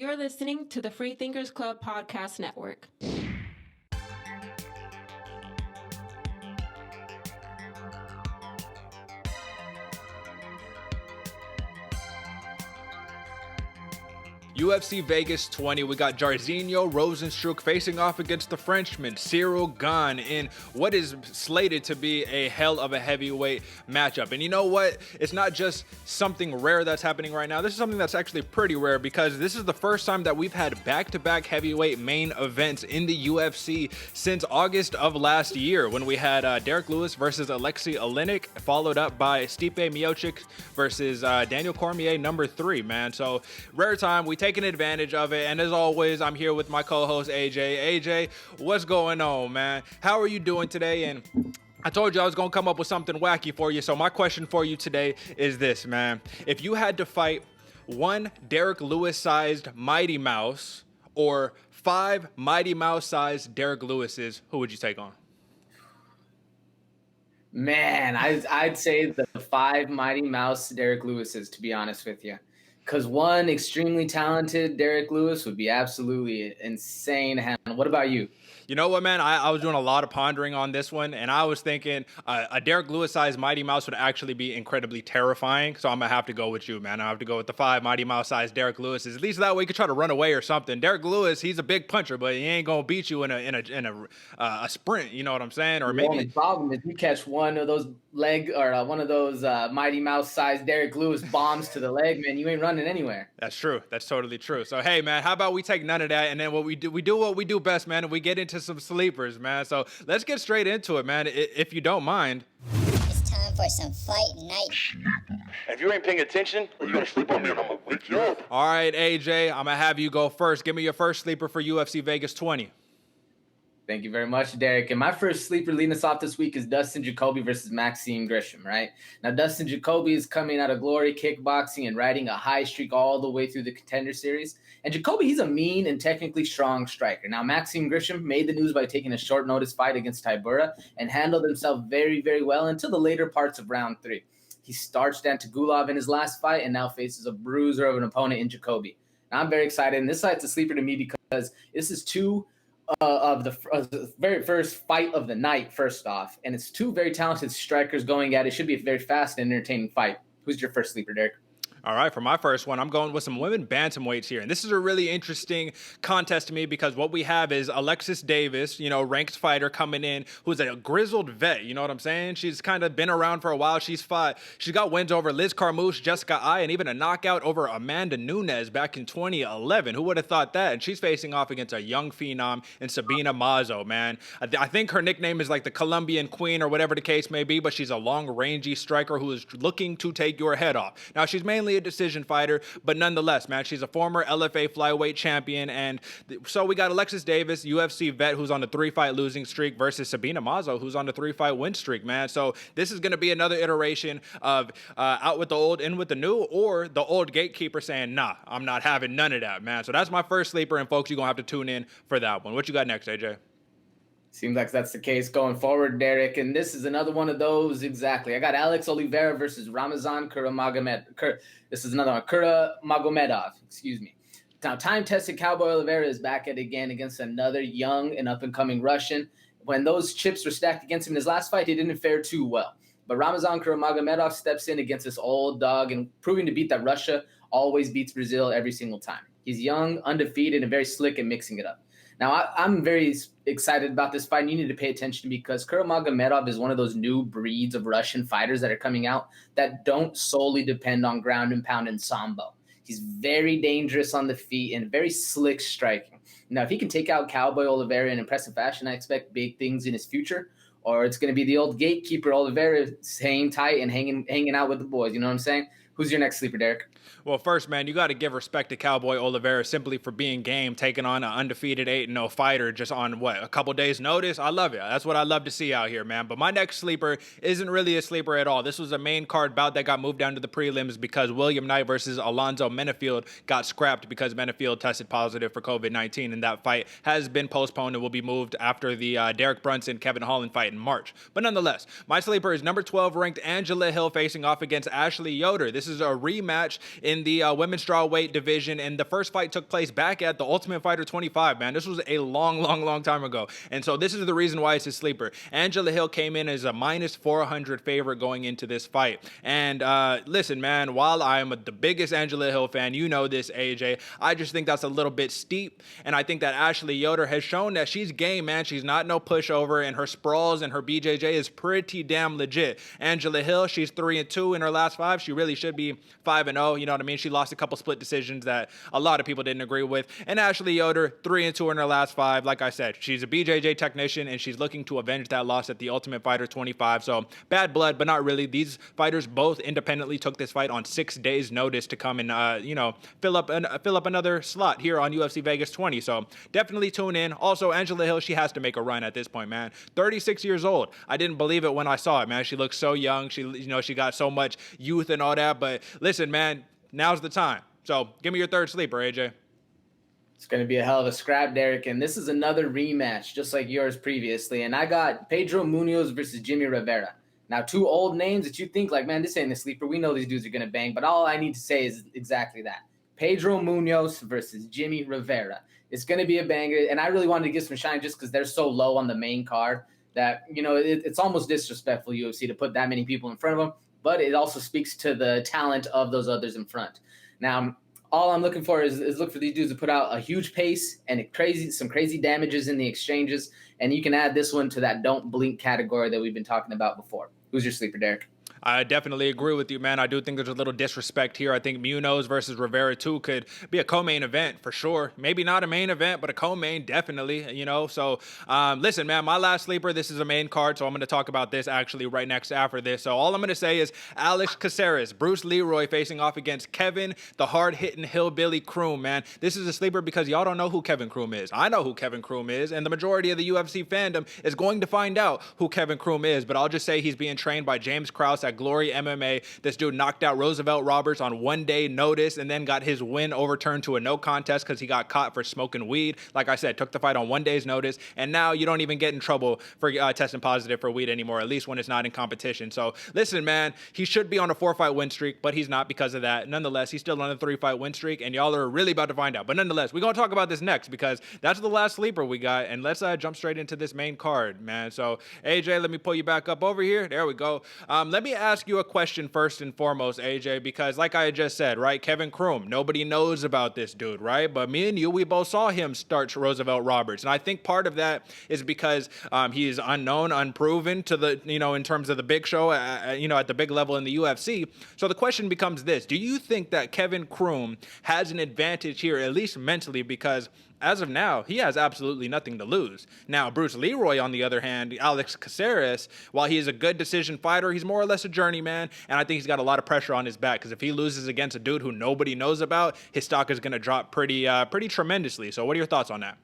You're listening to the Free Thinkers Club Podcast Network. UFC Vegas 20, we got Jairzinho, Rozenstruik facing off against the Frenchman, Ciryl, Gane, in what is slated to be a hell of a heavyweight matchup. And you know what? It's not just something rare that's happening right now. This is something that's actually pretty rare because this is the first time that we've had back-to-back heavyweight main events in the UFC since August of last year when we had Derek Lewis versus Alexei Oleinik, followed up by Stipe Miocic versus Daniel Cormier, number 3, man. So rare time. We taking advantage of it, and as always, I'm here with my co-host AJ. AJ, what's going on, man? How are you doing today? And I told you I was gonna come up with something wacky for you, so my question for you today is this, man. If you had to fight one Derek Lewis-sized Mighty Mouse or 5 Mighty Mouse-sized Derek Lewises, who would you take on? Man, I'd say the 5 Mighty Mouse Derek Lewises, to be honest with you. Because one extremely talented Derek Lewis would be absolutely insane. What about you? You know what, man? I was doing a lot of pondering on this one, and I was thinking a Derek Lewis-sized Mighty Mouse would actually be incredibly terrifying. So I'm gonna have to go with you, man. I have to go with the 5 Mighty Mouse-sized Derek Lewises. At least that way you could try to run away or something. Derek Lewis, he's a big puncher, but he ain't gonna beat you in a sprint. You know what I'm saying? Or maybe the problem is you catch one of those one of those Mighty Mouse-sized Derek Lewis bombs to the leg, man. You ain't running anywhere. That's true. That's totally true. So hey, man, how about we take none of that, and then we do what we do best, man, and we get into some sleepers, man. So let's get straight into it, man, if you don't mind. It's time for some fight night. If you ain't paying attention, you're gonna sleep on me and I'm gonna wake you up. All right, AJ, I'm gonna have you go first. Give me your first sleeper for UFC Vegas 20. Thank you very much, Derek. And my first sleeper leading us off this week is Dustin Jacoby versus Maxime Grisham, right? Now, Dustin Jacoby is coming out of Glory Kickboxing and riding a high streak all the way through the Contender Series. And Jacoby, he's a mean and technically strong striker. Now, Maxime Grisham made the news by taking a short notice fight against Tybura and handled himself very, very well until the later parts of round 3. He starched Antagulov in his last fight and now faces a bruiser of an opponent in Jacoby. Now, I'm very excited. And this fight's a sleeper to me because this is two of the very first fight of the night, first off. And it's 2 very talented strikers going at it. It should be a very fast and entertaining fight. Who's your first sleeper, Derek? All right, for my first one, I'm going with some women bantamweights here. And this is a really interesting contest to me because what we have is Alexis Davis, ranked fighter coming in, who's a grizzled vet. You know what I'm saying? She's kind of been around for a while. She's got wins over Liz Carmouche, Jessica Ai, and even a knockout over Amanda Nunes back in 2011. Who would have thought that? And she's facing off against a young phenom in Sabina Mazo, man. I think her nickname is like the Colombian Queen or whatever the case may be, but she's a long, rangy striker who is looking to take your head off. Now, she's mainly a decision fighter, but nonetheless, man, she's a former LFA flyweight champion. And so we got Alexis Davis, UFC vet, who's on the 3-fight losing streak versus Sabina Mazo, who's on the 3-fight win streak, man. So this is going to be another iteration of out with the old, in with the new, or the old gatekeeper saying, nah, I'm not having none of that, man. So that's my first sleeper, and folks, you're going to have to tune in for that one. What you got next, AJ? Seems like that's the case going forward, Derek. And this is another one of those, exactly. I got Alex Oliveira versus Ramazan Kuramagomedov. This is another one, Magomedov, excuse me. Now, time-tested Cowboy Oliveira is back at it again against another young and up-and-coming Russian. When those chips were stacked against him in his last fight, he didn't fare too well. But Ramazan Kuramagomedov steps in against this old dog and proving to beat that Russia always beats Brazil every single time. He's young, undefeated, and very slick at mixing it up. Now, I'm very excited about this fight, and you need to pay attention because Kuramagomedov is one of those new breeds of Russian fighters that are coming out that don't solely depend on ground and pound and sambo. He's very dangerous on the feet and very slick striking. Now, if he can take out Cowboy Oliveira in impressive fashion, I expect big things in his future, or it's going to be the old gatekeeper Oliveira hanging tight and hanging out with the boys. You know what I'm saying? Who's your next sleeper, Derek? Well, first, man, you got to give respect to Cowboy Oliveira simply for being game, taking on an undefeated 8-0 fighter just on, a couple days' notice. I love it. That's what I love to see out here, man. But my next sleeper isn't really a sleeper at all. This was a main card bout that got moved down to the prelims because William Knight versus Alonzo Menafield got scrapped because Menafield tested positive for COVID-19, and that fight has been postponed and will be moved after the Derek Brunson-Kevin Holland fight in March. But nonetheless, my sleeper is number 12 ranked Angela Hill facing off against Ashley Yoder. This is a rematch in the women's strawweight division, and the first fight took place back at the Ultimate Fighter 25, man. This was a long time ago, and so this is the reason why it's a sleeper. Angela Hill came in as a minus 400 favorite going into this fight, and listen, man, while I'm the biggest Angela Hill fan, you know this, AJ, I just think that's a little bit steep, and I think that Ashley Yoder has shown that she's game, man. She's not no pushover, and her sprawls and her BJJ is pretty damn legit. Angela Hill, she's 3-2 in her last 5. She really should be 5-0. You know what I mean? She lost a couple split decisions that a lot of people didn't agree with. And Ashley Yoder, 3-2 in her last 5. Like I said, she's a BJJ technician, and she's looking to avenge that loss at the Ultimate Fighter 25. So bad blood, but not really. These fighters both independently took this fight on 6 days' notice to come and fill up another slot here on UFC Vegas 20. So definitely tune in. Also, Angela Hill, she has to make a run at this point, man. 36 years old. I didn't believe it when I saw it, man. She looks so young. She got so much youth and all that. But listen, man, now's the time. So give me your third sleeper, AJ. It's going to be a hell of a scrap, Derick. And this is another rematch, just like yours previously. And I got Pedro Munhoz versus Jimmie Rivera. Now, 2 old names that you think like, man, this ain't a sleeper. We know these dudes are going to bang. But all I need to say is exactly that. Pedro Munhoz versus Jimmie Rivera. It's going to be a banger. And I really wanted to give some shine just because they're so low on the main card that, it's almost disrespectful, UFC, to put that many people in front of them. But it also speaks to the talent of those others in front. Now, all I'm looking for is look for these dudes to put out a huge pace and some crazy damages in the exchanges. And you can add this one to that don't blink category that we've been talking about before. Who's your sleeper, Derick? I definitely agree with you, man. I do think there's a little disrespect here. I think Munhoz versus Rivera, too, could be a co-main event for sure. Maybe not a main event, but a co-main, definitely, So, listen, man, my last sleeper, this is a main card, so I'm going to talk about this actually right next after this. So all I'm going to say is Alex Caceres, Bruce Leroy facing off against Kevin, the hard-hitting hillbilly Croom, man. This is a sleeper because y'all don't know who Kevin Croom is. I know who Kevin Croom is, and the majority of the UFC fandom is going to find out who Kevin Croom is, but I'll just say he's being trained by James Krause at Glory MMA. This dude knocked out Roosevelt Roberts on 1 day notice and then got his win overturned to a no contest because he got caught for smoking weed. Like I said, took the fight on 1 day's notice, and now you don't even get in trouble for testing positive for weed anymore, at least when it's not in competition. So listen, man, he should be on a 4-fight win streak, but he's not because of that. Nonetheless, he's still on a 3-fight win streak, and y'all are really about to find out. But nonetheless, we're going to talk about this next because that's the last sleeper we got, and let's jump straight into this main card, man. So AJ, let me pull you back up over here. There we go. Let me ask you a question first and foremost, AJ, because like I just said, right, Kevin Croom, nobody knows about this dude, right? But me and you, we both saw him start Roosevelt Roberts, and I think part of that is because he is unknown, unproven to the, in terms of the big show, at the big level in the UFC. So the question becomes this: do you think that Kevin Croom has an advantage here, at least mentally, because as of now, he has absolutely nothing to lose. Now, Bruce Leroy, on the other hand, Alex Caceres, while he is a good decision fighter, he's more or less a journeyman, and I think he's got a lot of pressure on his back because if he loses against a dude who nobody knows about, his stock is going to drop pretty tremendously. So what are your thoughts on that?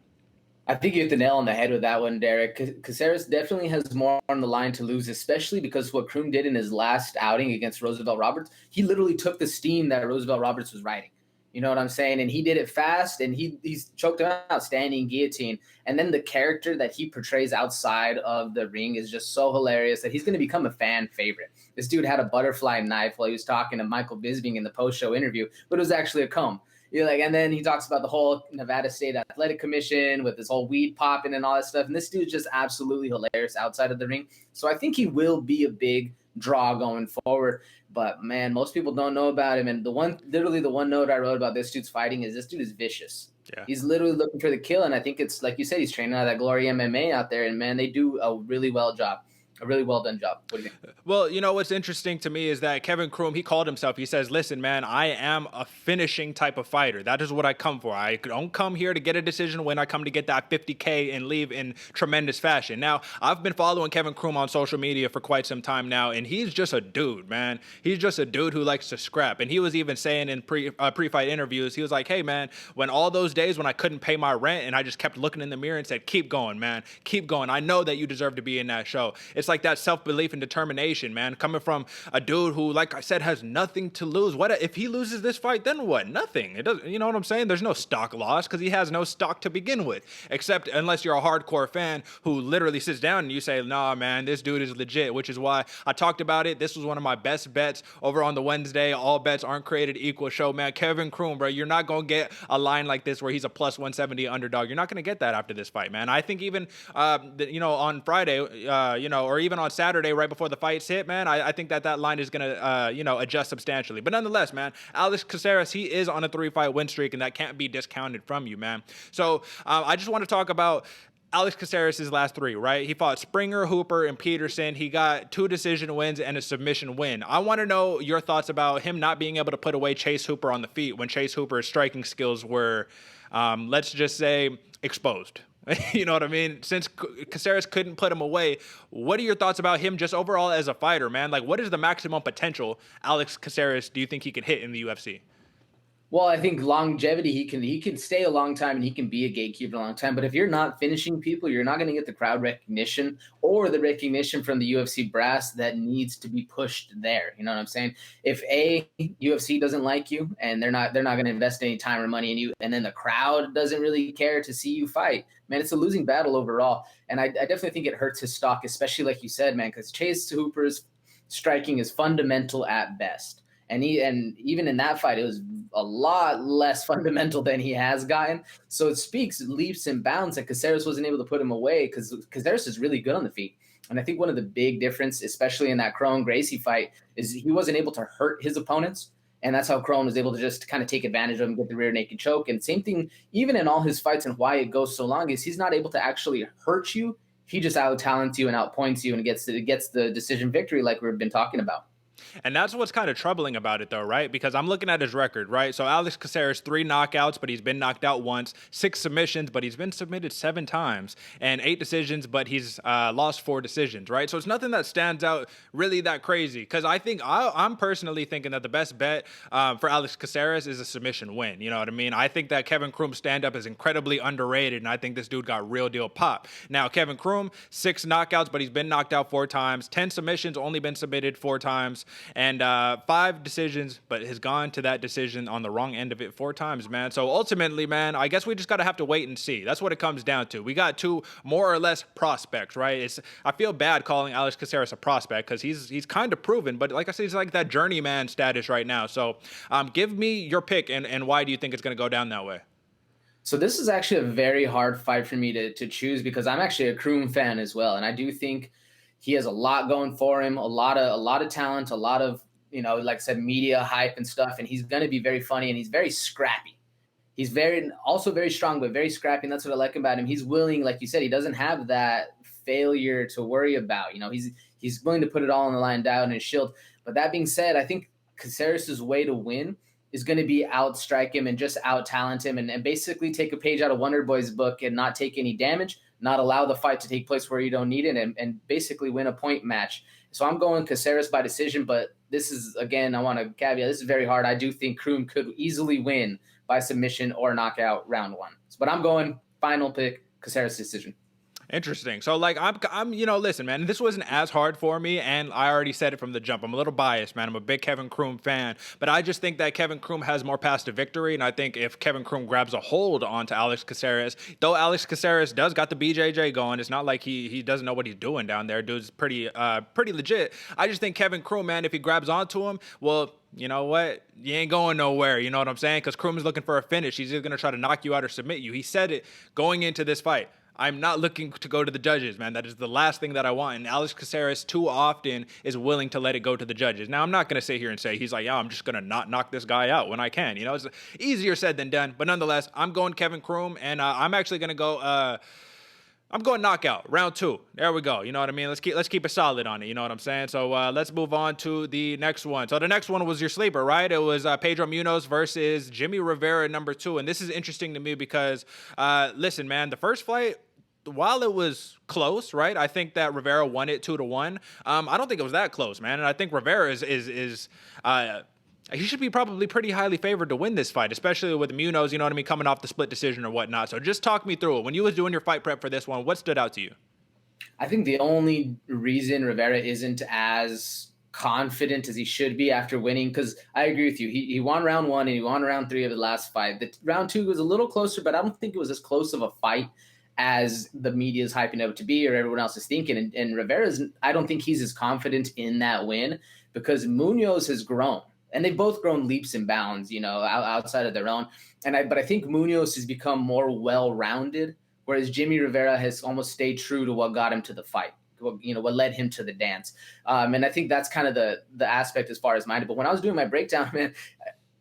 I think you hit the nail on the head with that one, Derick. Caceres definitely has more on the line to lose, especially because what Croom did in his last outing against Roosevelt Roberts, he literally took the steam that Roosevelt Roberts was riding. You know what I'm saying? And he did it fast, and he's choked him out, standing guillotine. And then the character that he portrays outside of the ring is just so hilarious that he's going to become a fan favorite. This dude had a butterfly knife while he was talking to Michael Bisping in the post-show interview, but it was actually a comb. And then he talks about the whole Nevada State Athletic Commission with this whole weed popping and all that stuff. And this dude's just absolutely hilarious outside of the ring. So I think he will be a big draw going forward. But man, most people don't know about him. And the one note I wrote about this dude's fighting is this dude is vicious. Yeah. He's literally looking for the kill. And I think it's like you said, he's training out of that Glory MMA out there. And man, they do a really well done job. What do you think? Well, what's interesting to me is that Kevin Croom, he called himself, he says, listen, man, I am a finishing type of fighter. That is what I come for. I don't come here to get a decision win. I come to get that 50K and leave in tremendous fashion. Now, I've been following Kevin Croom on social media for quite some time now, and he's just a dude, man. He's just a dude who likes to scrap. And he was even saying in pre-fight interviews, he was like, hey, man, when all those days when I couldn't pay my rent and I just kept looking in the mirror and said, keep going, man, keep going. I know that you deserve to be in that show. It's just like that self-belief and determination, man, coming from a dude who, like I said, has nothing to lose. What if he loses this fight? Then what? Nothing. It doesn't. You know what I'm saying? There's no stock loss because he has no stock to begin with, except unless you're a hardcore fan who literally sits down and you say, nah, man, this dude is legit, which is why I talked about it. This was one of my best bets over on the Wednesday. All bets aren't created equal show, man. Kevin Croom, bro, you're not going to get a line like this where he's a plus 170 underdog. You're not going to get that after this fight, man. I think even, on Friday, or even on Saturday right before the fights hit, man, I think that line is going to, adjust substantially. But nonetheless, man, Alex Caceres, he is on a 3-fight win streak, and that can't be discounted from you, man. So I just want to talk about Alex Caceres' last 3, right? He fought Springer, Hooper, and Peterson. He got 2 decision wins and a submission win. I want to know your thoughts about him not being able to put away Chase Hooper on the feet when Chase Hooper's striking skills were, let's just say, exposed. You know what I mean? Since Caceres couldn't put him away, what are your thoughts about him just overall as a fighter, man? Like, what is the maximum potential Alex Caceres do you think he could hit in the UFC? Well, I think longevity, he can stay a long time and he can be a gatekeeper a long time. But if you're not finishing people, you're not going to get the crowd recognition or the recognition from the UFC brass that needs to be pushed there. You know what I'm saying? If UFC doesn't like you and they're not going to invest any time or money in you, and then the crowd doesn't really care to see you fight, man, it's a losing battle overall. And I definitely think it hurts his stock, especially like you said, man, because Chase Hooper's striking is fundamental at best. And even in that fight, it was a lot less fundamental than he has gotten. So it speaks leaps and bounds that Caceres wasn't able to put him away because Caceres is really good on the feet. And I think one of the big difference, especially in that Crone-Gracie fight, is he wasn't able to hurt his opponents. And that's how Crone was able to just kind of take advantage of him, get the rear naked choke. And same thing, even in all his fights and why it goes so long, is he's not able to actually hurt you. He just out-talents you and outpoints you and gets the decision victory like we've been talking about. And that's what's kind of troubling about it, though, right? Because I'm looking at his record, right? So Alex Caceres, 3 knockouts, but he's been knocked out once, 6 submissions, but he's been submitted 7 times, and 8 decisions, but he's lost 4 decisions, right? So it's nothing that stands out really that crazy. Because I'm personally thinking that the best bet for Alex Caceres is a submission win. You know what I mean? I think that Kevin Croom's stand-up is incredibly underrated, and I think this dude got real deal pop. Now, Kevin Croom, 6 knockouts, but he's been knocked out 4 times, 10 submissions, only been submitted 4 times. And 5 decisions, but has gone to that decision on the wrong end of it 4 times, man. So ultimately, man, I guess we just got to have to wait and see. That's what it comes down to. We got 2 more or less prospects, right? I feel bad calling Alex Caceres a prospect because he's kind of proven, but like I said, he's like that journeyman status right now. So give me your pick and why do you think it's going to go down that way? So this is actually a very hard fight for me to choose because I'm actually a Croom fan as well. And I do think he has a lot going for him, a lot of talent, a lot of, like I said, media hype and stuff. And he's going to be very funny and he's very scrappy. He's also very strong, but very scrappy. And that's what I like about him. He's willing, like you said, he doesn't have that failure to worry about. He's willing to put it all on the line down in his shield. But that being said, I think Caceres' way to win is going to be outstrike him and just out-talent him and basically take a page out of Wonder Boy's book and not take any damage, not allow the fight to take place where you don't need it, and basically win a point match. So I'm going Caceres by decision, but this is, again, I want to caveat, this is very hard. I do think Croom could easily win by submission or knockout round 1. But I'm going final pick, Caceres decision. Interesting. So, like, I'm, listen, man, this wasn't as hard for me, and I already said it from the jump. I'm a little biased, man. I'm a big Kevin Croom fan, but I just think that Kevin Croom has more paths to victory, and I think if Kevin Croom grabs a hold onto Alex Caceres, though Alex Caceres does got the BJJ going, it's not like he doesn't know what he's doing down there. Dude's pretty legit. I just think Kevin Croom, man, if he grabs onto him, well, you know what? You ain't going nowhere. You know what I'm saying? Because Croom is looking for a finish. He's either going to try to knock you out or submit you. He said it going into this fight. I'm not looking to go to the judges, man. That is the last thing that I want. And Alex Caceres too often is willing to let it go to the judges. Now, I'm not going to sit here and say he's like, yeah, I'm just going to not knock this guy out when I can. It's easier said than done. But nonetheless, I'm going Kevin Croom, and I'm actually going to go I'm going knockout, round 2. There we go. You know what I mean? Let's keep it solid on it. You know what I'm saying? So let's move on to the next one. So the next one was your sleeper, right? It was Pedro Munhoz versus Jimmie Rivera, number 2. And this is interesting to me because, listen, man, the first fight, while it was close, right? I think that Rivera won it 2-1. I don't think it was that close, man. And I think Rivera is he should be probably pretty highly favored to win this fight, especially with Munhoz, you know what I mean, coming off the split decision or whatnot. So just talk me through it. When you was doing your fight prep for this one, what stood out to you? I think the only reason Rivera isn't as confident as he should be after winning, because I agree with you. He won round 1 and he won round 3 of the last fight. The round 2 was a little closer, but I don't think it was as close of a fight as the media is hyping it up to be or everyone else is thinking. And Rivera's, I don't think he's as confident in that win because Munhoz has grown. And they've both grown leaps and bounds, outside of their own. But I think Munhoz has become more well-rounded, whereas Jimmie Rivera has almost stayed true to what got him to the fight. What led him to the dance. And I think that's kind of the aspect as far as mine. But when I was doing my breakdown, man,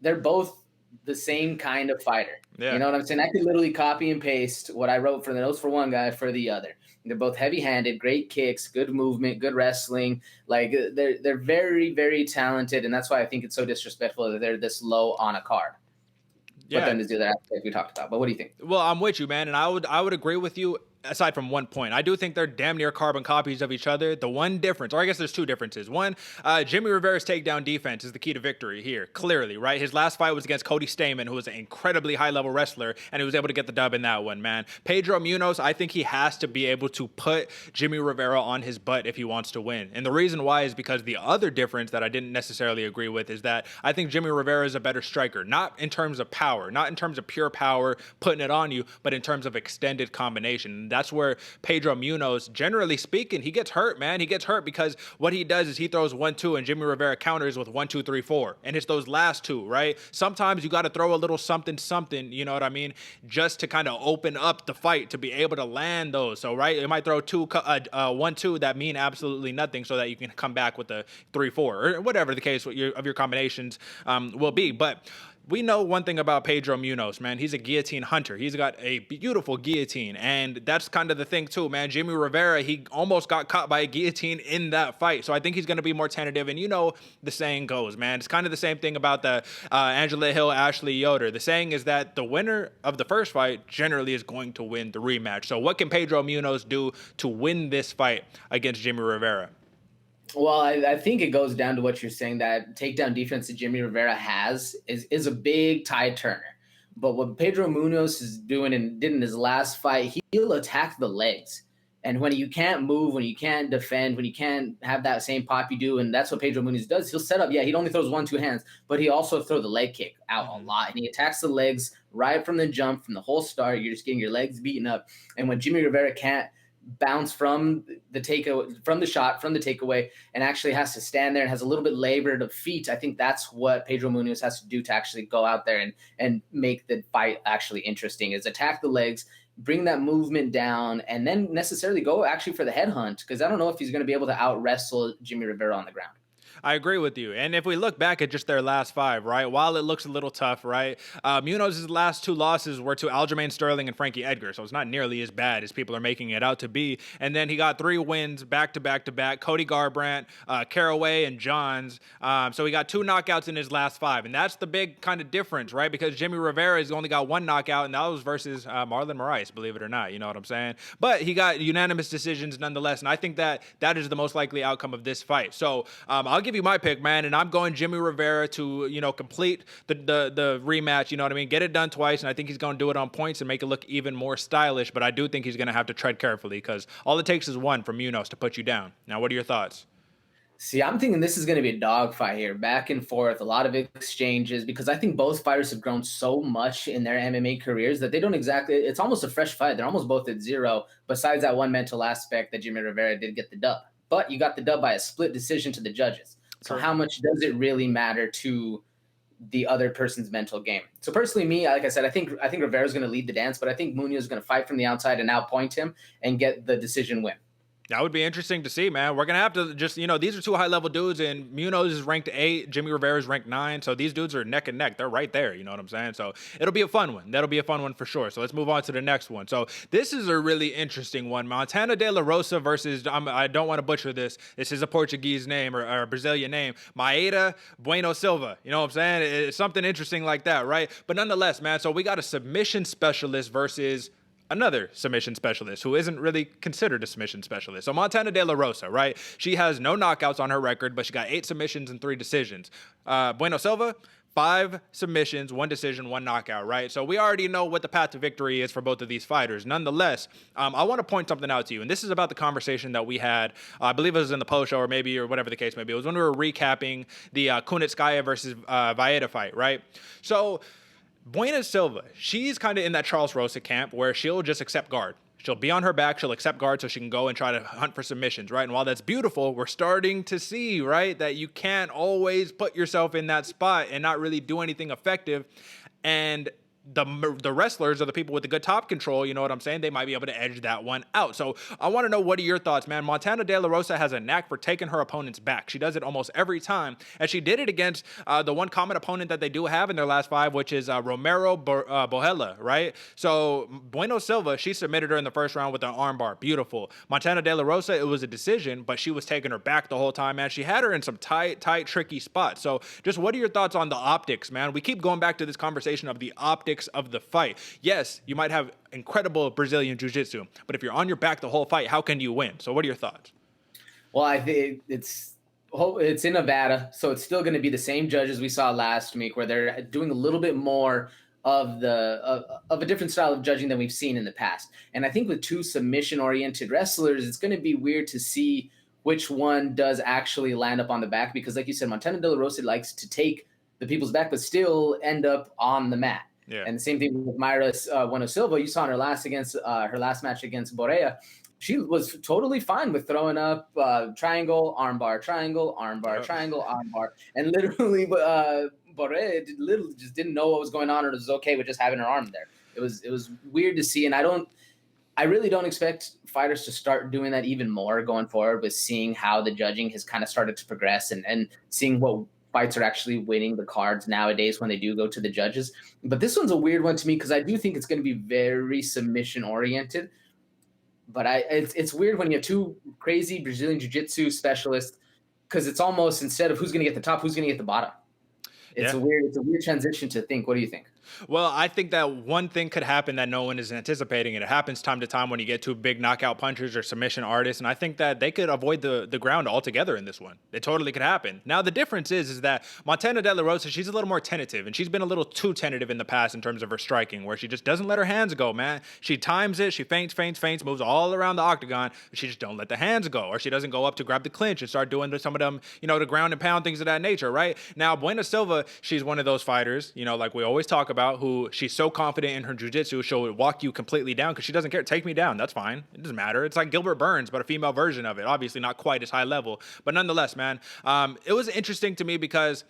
they're both the same kind of fighter. Yeah. You know what I'm saying? I could literally copy and paste what I wrote for the notes for one guy for the other. They're both heavy-handed, great kicks, good movement, good wrestling. Like they're very, very talented. And that's why I think it's so disrespectful that they're this low on a card. Yeah. But then to do that aspect we talked about. But what do you think? Well, I'm with you, man. And I would agree with you. Aside from one point, I do think they're damn near carbon copies of each other. The one difference, or I guess there's two differences. One, Jimmie Rivera's takedown defense is the key to victory here, clearly, right? His last fight was against Cody Stamann, who was an incredibly high-level wrestler, and he was able to get the dub in that one, man. Pedro Munhoz, I think he has to be able to put Jimmie Rivera on his butt if he wants to win. And the reason why is because the other difference that I didn't necessarily agree with is that I think Jimmie Rivera is a better striker, not in terms of power, not in terms of pure power, putting it on you, but in terms of extended combination. That's where Pedro Munhoz, generally speaking, he gets hurt, man. He gets hurt because what he does is he throws 1-2 and Jimmie Rivera counters with 1-2-3-4. And it's those last two, right? Sometimes you got to throw a little something, you know what I mean? Just to kind of open up the fight to be able to land those. So, right, you might throw 1-2 that mean absolutely nothing so that you can come back with the 3-4 or whatever the case of your combinations will be. But we know one thing about Pedro Munhoz, man. He's a guillotine hunter. He's got a beautiful guillotine, and that's kind of the thing too, man. Jimmie Rivera, he almost got caught by a guillotine in that fight, so I think he's going to be more tentative. And the saying goes, man. It's kind of the same thing about the Angela Hill, Ashley Yoder. The saying is that the winner of the first fight generally is going to win the rematch. So what can Pedro Munhoz do to win this fight against Jimmie Rivera? Well, I think it goes down to what you're saying, that takedown defense that Jimmie Rivera has is a big tide turner. But what Pedro Munhoz is doing and did in his last fight, he'll attack the legs. And when you can't move, when you can't defend, when you can't have that same pop you do, and that's what Pedro Munhoz does, he'll set up. Yeah, he only throws 1-2 hands, but he also throw the leg kick out a lot. And he attacks the legs right from the jump, from the whole start. You're just getting your legs beaten up. And when Jimmie Rivera can't bounce from the takeaway, and actually has to stand there and has a little bit labored of feet, I think that's what Pedro Munhoz has to do to actually go out there and make the fight actually interesting, is attack the legs, bring that movement down, and then necessarily go actually for the head hunt, because I don't know if he's going to be able to out wrestle Jimmie Rivera on the ground. I agree with you. And if we look back at just their last five, right, while it looks a little tough, right, Munhoz's last two losses were to Aljamain Sterling and Frankie Edgar, so it's not nearly as bad as people are making it out to be. And then he got 3 wins back-to-back, Cody Garbrandt, Caraway, and Johns. So he got 2 knockouts in his last 5, and that's the big kind of difference, right, because Jimmie Rivera has only got 1 knockout, and that was versus Marlon Moraes, believe it or not, you know what I'm saying? But he got unanimous decisions nonetheless, and I think that is the most likely outcome of this fight. So I'll give you my pick, man, and I'm going Jimmie Rivera to, complete the rematch, you know what I mean? Get it done twice, and I think he's going to do it on points and make it look even more stylish, but I do think he's going to have to tread carefully because all it takes is 1 from Munhoz to put you down. Now, what are your thoughts? See, I'm thinking this is going to be a dogfight here, back and forth, a lot of exchanges, because I think both fighters have grown so much in their MMA careers that they don't exactly – it's almost a fresh fight. They're almost both at 0, besides that one mental aspect that Jimmie Rivera did get the dub. But you got the dub by a split decision to the judges. So how much does it really matter to the other person's mental game? So personally, me, like I said, I think Rivera's going to lead the dance, but I think Munhoz is going to fight from the outside and outpoint him and get the decision win. That would be interesting to see, man. We're going to have to just, these are 2 high-level dudes, and Munhoz is ranked 8, Jimmie Rivera is ranked 9, so these dudes are neck and neck. They're right there, you know what I'm saying? So it'll be a fun one. That'll be a fun one for sure. So let's move on to the next one. So this is a really interesting one. Montana de la Rosa versus, I don't want to butcher this. This is a Portuguese name or a Brazilian name. Mayra Bueno Silva. You know what I'm saying? It's something interesting like that, right? But nonetheless, man, so we got a submission specialist versus another submission specialist who isn't really considered a submission specialist. So Montana de la Rosa, right? She has no knockouts on her record, but she got 8 submissions and 3 decisions. Bueno Silva, 5 submissions, 1 decision, 1 knockout, right? So we already know what the path to victory is for both of these fighters. Nonetheless, I want to point something out to you, and this is about the conversation that we had. I believe it was in the post show or whatever the case may be. It was when we were recapping the Kunitskaya versus Valletta fight, right? So Bueno Silva, she's kind of in that Charles Rosa camp where she'll just accept guard. She'll be on her back. She'll accept guard so she can go and try to hunt for submissions, right? And while that's beautiful, we're starting to see, right, that you can't always put yourself in that spot and not really do anything effective. And the wrestlers are the people with the good top control, you know what I'm saying? They might be able to edge that one out. So I want to know, what are your thoughts, man? Montana De La Rosa has a knack for taking her opponents back. She does it almost every time. And she did it against the one common opponent that they do have in their last 5, which is Romero Bojela, right? So Bueno Silva, she submitted her in the first round with an armbar. Beautiful. Montana De La Rosa, it was a decision, but she was taking her back the whole time, man. She had her in some tight, tricky spots. So just what are your thoughts on the optics, man? We keep going back to this conversation of the optics of the fight. Yes, you might have incredible Brazilian jiu-jitsu, but if you're on your back the whole fight, how can you win? So what are your thoughts? Well, I think it's in Nevada, so it's still going to be the same judges we saw last week, where they're doing a little bit more of a different style of judging than we've seen in the past. And I think with 2 submission-oriented wrestlers, it's going to be weird to see which one does actually land up on the back, because like you said, Montana De La Rosa likes to take the people's back but still end up on the mat. Yeah. And the same thing with Mayra Bueno Silva. You saw in her last match against Borea. She was totally fine with throwing up triangle, armbar, triangle, armbar, triangle, armbar. And literally Borea literally just didn't know what was going on, or was okay with just having her arm there. It was weird to see. And I really don't expect fighters to start doing that even more going forward, with seeing how the judging has kind of started to progress and seeing what fights are actually winning the cards nowadays when they do go to the judges. But this one's a weird one to me, because I do think it's going to be very submission oriented. But it's weird when you have 2 crazy Brazilian jiu-jitsu specialists, because it's almost, instead of who's going to get the top, who's going to get the bottom. It's a weird transition to think. What do you think? Well, I think that one thing could happen that no one is anticipating, and it happens time to time when you get 2 big knockout punchers or submission artists, and I think that they could avoid the ground altogether in this one. It totally could happen. Now, the difference is that Montana De La Rosa, she's a little more tentative, and she's been a little too tentative in the past in terms of her striking, where she just doesn't let her hands go, man. She times it, she feints, moves all around the octagon, but she just don't let the hands go, or she doesn't go up to grab the clinch and start doing some of them, the ground and pound things of that nature, right? Now, Bueno Silva, she's one of those fighters, like we always talk about, who she's so confident in her jiu-jitsu, she'll walk you completely down because she doesn't care. Take me down. That's fine. It doesn't matter. It's like Gilbert Burns, but a female version of it. Obviously not quite as high level, but nonetheless, man, it was interesting to me because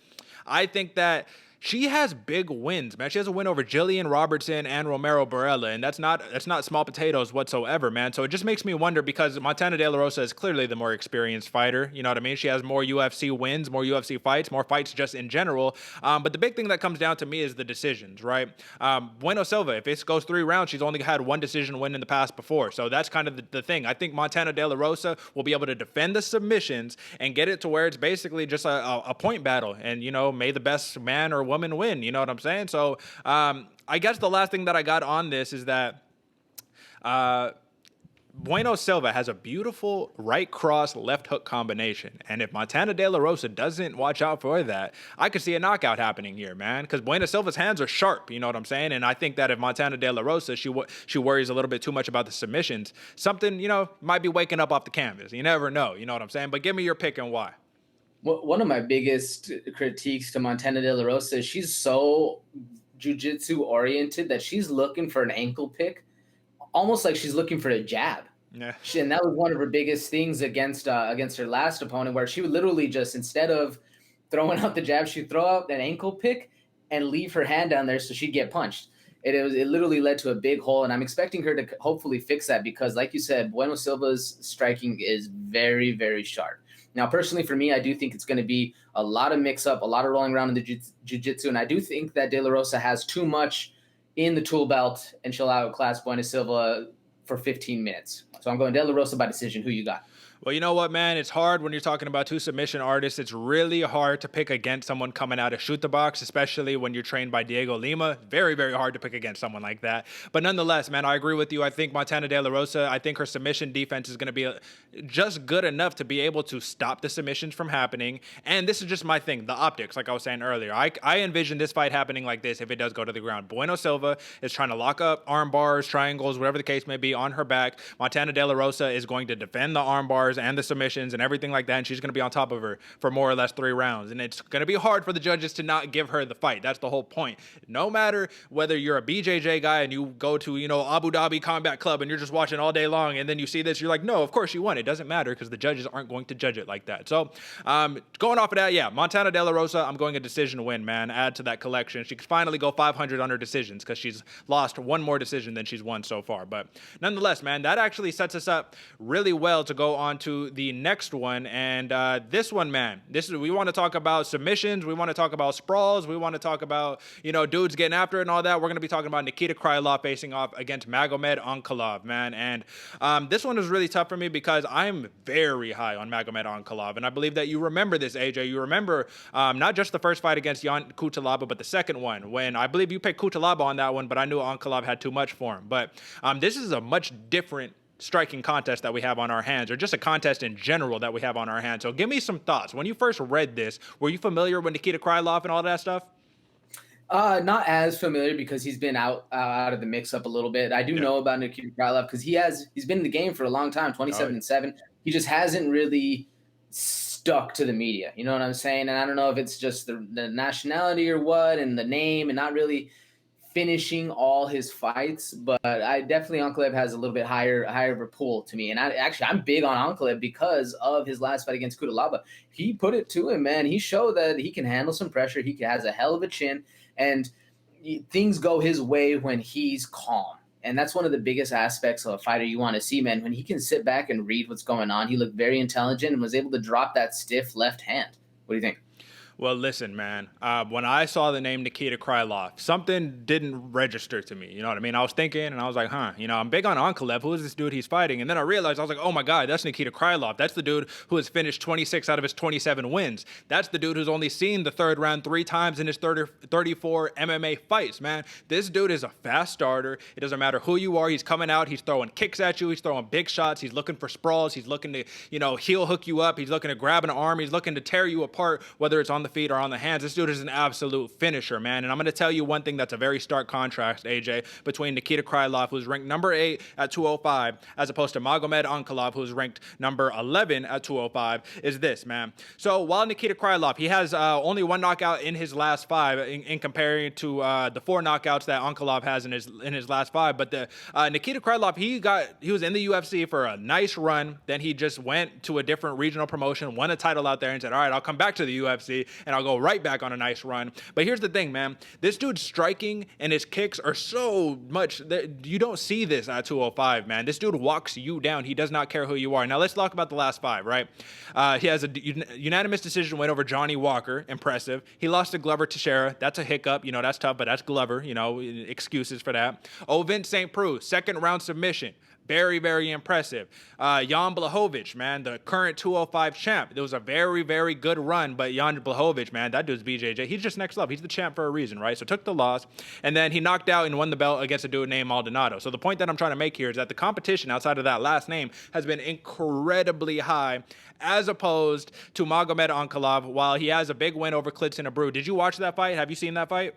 I think that she has big wins, man. She has a win over Jillian Robertson and Romero Barella, and that's not small potatoes whatsoever, man. So it just makes me wonder, because Montana De La Rosa is clearly the more experienced fighter. You know what I mean? She has more UFC wins, more UFC fights, more fights just in general. But the big thing that comes down to me is the decisions, right? Bueno Silva, if it goes 3 rounds, she's only had 1 decision win in the past before. So that's kind of the thing. I think Montana De La Rosa will be able to defend the submissions and get it to where it's basically just a point battle. And, may the best man or woman win. You know what I'm saying? So I guess the last thing that I got on this is that Bueno Silva has a beautiful right cross, left hook combination. And if Montana De La Rosa doesn't watch out for that, I could see a knockout happening here, man. Because Bueno Silva's hands are sharp, you know what I'm saying? And I think that if Montana De La Rosa, she worries a little bit too much about the submissions, something, might be waking up off the canvas. You never know, you know what I'm saying? But give me your pick and why. One of my biggest critiques to Montana De La Rosa is she's so jiu-jitsu oriented that she's looking for an ankle pick, almost like she's looking for a jab. Yeah. And that was one of her biggest things against her last opponent, where she would literally just, instead of throwing out the jab, she'd throw out an ankle pick and leave her hand down there so she'd get punched. It literally led to a big hole, and I'm expecting her to hopefully fix that, because like you said, Bueno Silva's striking is very, very sharp. Now, personally, for me, I do think it's going to be a lot of mix-up, a lot of rolling around in the jiu-jitsu, and I do think that De La Rosa has too much in the tool belt, and she'll outclass Bueno Silva for 15 minutes. So I'm going De La Rosa by decision. Who you got? Well, you know what, man? It's hard when you're talking about two submission artists. It's really hard to pick against someone coming out of shoot the box, especially when you're trained by Diego Lima. Very, very hard to pick against someone like that. But nonetheless, man, I agree with you. I think Montana De La Rosa, I think her submission defense is going to be just good enough to be able to stop the submissions from happening. And this is just my thing, the optics, like I was saying earlier. I envision this fight happening like this if it does go to the ground. Bueno Silva is trying to lock up arm bars, triangles, whatever the case may be, on her back. Montana De La Rosa is going to defend the arm bars and the submissions and everything like that, and she's going to be on top of her for more or less 3 rounds. And it's going to be hard for the judges to not give her the fight. That's the whole point. No matter whether you're a BJJ guy and you go to, Abu Dhabi Combat Club and you're just watching all day long, and then you see this, you're like, no, of course you won. It doesn't matter because the judges aren't going to judge it like that. So going off of that, yeah, Montana De La Rosa, I'm going a decision win, man. Add to that collection. She could finally go 500 on her decisions because she's lost one more decision than she's won so far. But nonetheless, man, that actually sets us up really well to go on to the next one. And this one, man, we want to talk about submissions. We want to talk about sprawls. We want to talk about, dudes getting after it and all that. We're going to be talking about Nikita Krylov facing off against Magomed Ankalaev, man. And this one is really tough for me because I'm very high on Magomed Ankalaev. And I believe that you remember this, AJ. You remember not just the first fight against Jan Kutalaba, but the second one when I believe you picked Kutalaba on that one, but I knew Ankalaev had too much for him. But this is a much different striking contest that we have on our hands, or just a contest in general that we have on our hands. So give me some thoughts. When you first read this, were you familiar with Nikita Krylov and all that stuff? Not as familiar because he's been out of the mix up a little bit. I do know about Nikita Krylov because he's been in the game for a long time, 27-7. He just hasn't really stuck to the media. You know what I'm saying? And I don't know if it's just the nationality or what, and the name, and not really finishing all his fights, but I definitely Ankalaev has a little bit higher of a pull to me. And I'm big on Ankalaev because of his last fight against Kutalaba. He put it to him, man. He showed that he can handle some pressure. He has a hell of a chin, and things go his way when he's calm. And that's one of the biggest aspects of a fighter you want to see, man. When he can sit back and read what's going on, he looked very intelligent and was able to drop that stiff left hand. What do you think? Well, listen, man, when I saw the name Nikita Krylov, something didn't register to me. You know what I mean? I was thinking, and I was like, I'm big on Ankalaev. Who is this dude he's fighting? And then I realized, I was like, oh, my God, that's Nikita Krylov. That's the dude who has finished 26 out of his 27 wins. That's the dude who's only seen the third round 3 times in his 34 MMA fights, man. This dude is a fast starter. It doesn't matter who you are. He's coming out. He's throwing kicks at you. He's throwing big shots. He's looking for sprawls. He's looking to, heel hook you up. He's looking to grab an arm. He's looking to tear you apart, whether it's on the feet or on the hands. This dude is an absolute finisher, man. And I'm going to tell you one thing that's a very stark contrast, AJ, between Nikita Krylov, who's ranked number 8 at 205, as opposed to Magomed Ankalaev, who's ranked number 11 at 205, is this, man. So while Nikita Krylov, he has only 1 knockout in his last 5 in comparing to the 4 knockouts that Ankalaev has in his last 5. But the Nikita Krylov, he was in the UFC for a nice run. Then he just went to a different regional promotion, won a title out there, and said, all right, I'll come back to the UFC, and I'll go right back on a nice run. But here's the thing, man. This dude's striking and his kicks are so much that you don't see this at 205, man. This dude walks you down. He does not care who you are. Now let's talk about the last 5, right? He has a unanimous decision win over Johnny Walker. Impressive. He lost to Glover Teixeira. That's a hiccup. That's tough, but that's Glover. Excuses for that. Ovin St. Preux, 2nd round submission. Very, very impressive. Jan Blachowicz, man, the current 205 champ. It was a very, very good run, but Jan Blachowicz, man, that dude's BJJ. He's just next level. He's the champ for a reason, right? So took the loss, and then he knocked out and won the belt against a dude named Maldonado. So the point that I'm trying to make here is that the competition outside of that last name has been incredibly high, as opposed to Magomed Ankalaev, while he has a big win over Klidson Abreu. Did you watch that fight? Have you seen that fight?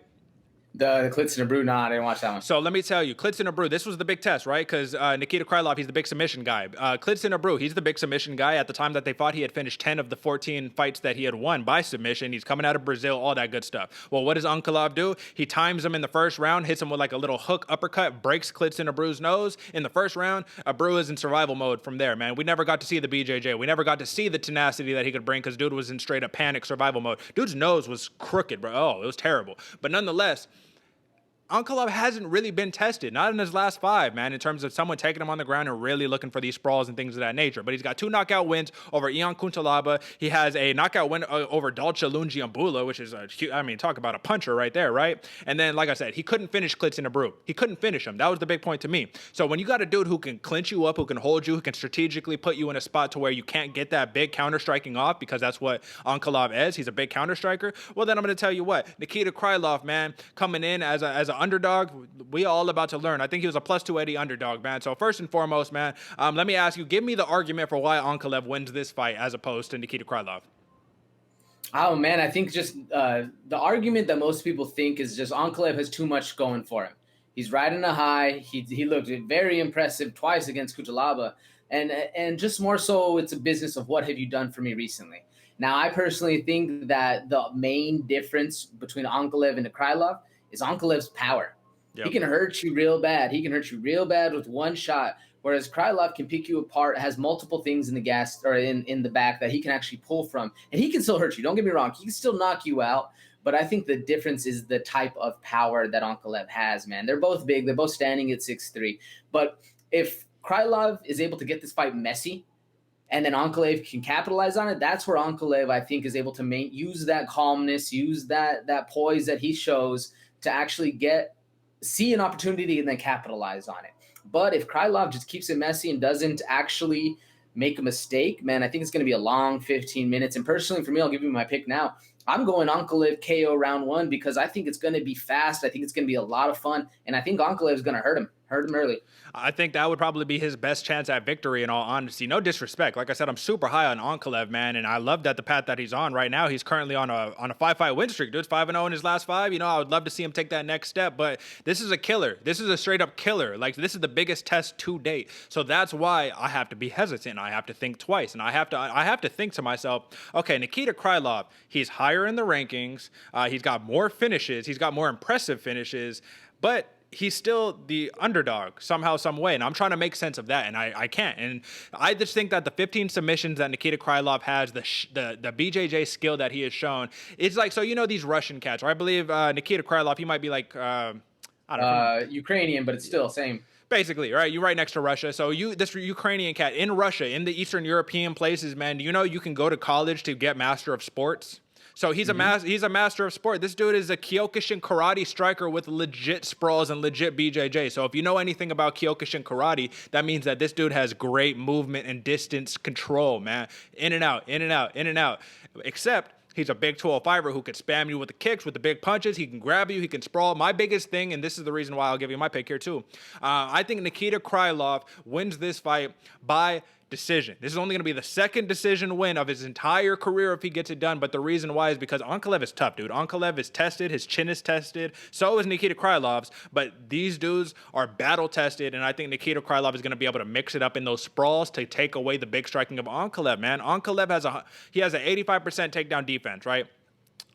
The Klidson Abreu, I didn't watch that one. So let me tell you, Klidson Abreu, this was the big test, right? Because Nikita Krylov, he's the big submission guy. Klidson Abreu, he's the big submission guy. At the time that they fought, he had finished 10 of the 14 fights that he had won by submission. He's coming out of Brazil, all that good stuff. Well, what does Ankalaev do? He times him in the first round, hits him with like a little hook uppercut, breaks Klidson Abreu's nose. In the first round, Abreu is in survival mode from there, man. We never got to see the BJJ. We never got to see the tenacity that he could bring because dude was in straight up panic survival mode. Dude's nose was crooked, bro. Oh, it was terrible. But nonetheless, Ankalaev hasn't really been tested, not in his last 5, man, in terms of someone taking him on the ground and really looking for these sprawls and things of that nature. But he's got 2 knockout wins over Ion Kuntalaba. He has a knockout win over Dolce Lungiambula, which is talk about a puncher right there, right? And then, like I said, he couldn't finish Klitz in a brew. He couldn't finish him. That was the big point to me. So when you got a dude who can clinch you up, who can hold you, who can strategically put you in a spot to where you can't get that big counter striking off, because that's what Ankalaev is. He's a big counter striker. Well, then I'm going to tell you what, Nikita Krylov, man, coming in as an underdog, we all about to learn. I think he was a plus 280 underdog, man. So first and foremost, man, let me ask you, give me the argument for why Ankalaev wins this fight as opposed to Nikita Krylov. Oh, man, I think just the argument that most people think is just Ankalaev has too much going for him. He's riding a high. He looked very impressive twice against Kutalaba. And just more so, it's a business of what have you done for me recently. Now, I personally think that the main difference between Ankalaev and Krylov is Ankalaev's power. Yep. He can hurt you real bad. He can hurt you real bad with one shot, whereas Krylov can pick you apart, has multiple things in the gas or in the back that he can actually pull from, and he can still hurt you. Don't get me wrong. He can still knock you out, but I think the difference is the type of power that Ankalaev has, man. They're both big. They're both standing at 6'3". But if Krylov is able to get this fight messy, and then Ankalaev can capitalize on it, that's where Ankalaev, I think, is able to use that calmness, use that poise that he shows to actually see an opportunity and then capitalize on it. But if Krylov just keeps it messy and doesn't actually make a mistake, man, I think it's going to be a long 15 minutes. And personally, for me, I'll give you my pick now. I'm going Ankalaev KO round 1 because I think it's going to be fast. I think it's going to be a lot of fun. And I think Ankalaev is going to hurt him early. I think that would probably be his best chance at victory, in all honesty. No disrespect. Like I said, I'm super high on Ankalaev, man, and I love that the path that he's on right now. He's currently on a 5-fight win streak, dude. 5-0 in his last 5. I would love to see him take that next step, but this is a killer. This is a straight-up killer. Like, this is the biggest test to date. So that's why I have to be hesitant. I have to think twice, and I have to think to myself, okay, Nikita Krylov, he's higher in the rankings. He's got more finishes. He's got more impressive finishes, but he's still the underdog somehow, some way. And I'm trying to make sense of that, and I can't. And I just think that the 15 submissions that Nikita Krylov has, the BJJ skill that he has shown, it's like, so these Russian cats, or I believe Nikita Krylov, he might be like, I don't know. Ukrainian, but it's still same. Basically, right? You're right next to Russia. So this Ukrainian cat in Russia, in the Eastern European places, man, you can go to college to get Master of Sports. So he's a master of sport. This dude is a Kyokushin karate striker with legit sprawls and legit BJJ. So if you know anything about Kyokushin karate, that means that this dude has great movement and distance control, man. In and out, in and out, in and out. Except he's a big 205er who can spam you with the kicks, with the big punches. He can grab you. He can sprawl. My biggest thing, and this is the reason why I'll give you my pick here too, I think Nikita Krylov wins this fight by decision. This is only going to be the second decision win of his entire career if he gets it done. But the reason why is because Ankalaev is tough, dude. Ankalaev is tested. His chin is tested. So is Nikita Krylov's. But these dudes are battle tested. And I think Nikita Krylov is going to be able to mix it up in those sprawls to take away the big striking of Ankalaev, man. Ankalaev has an 85% takedown defense, right?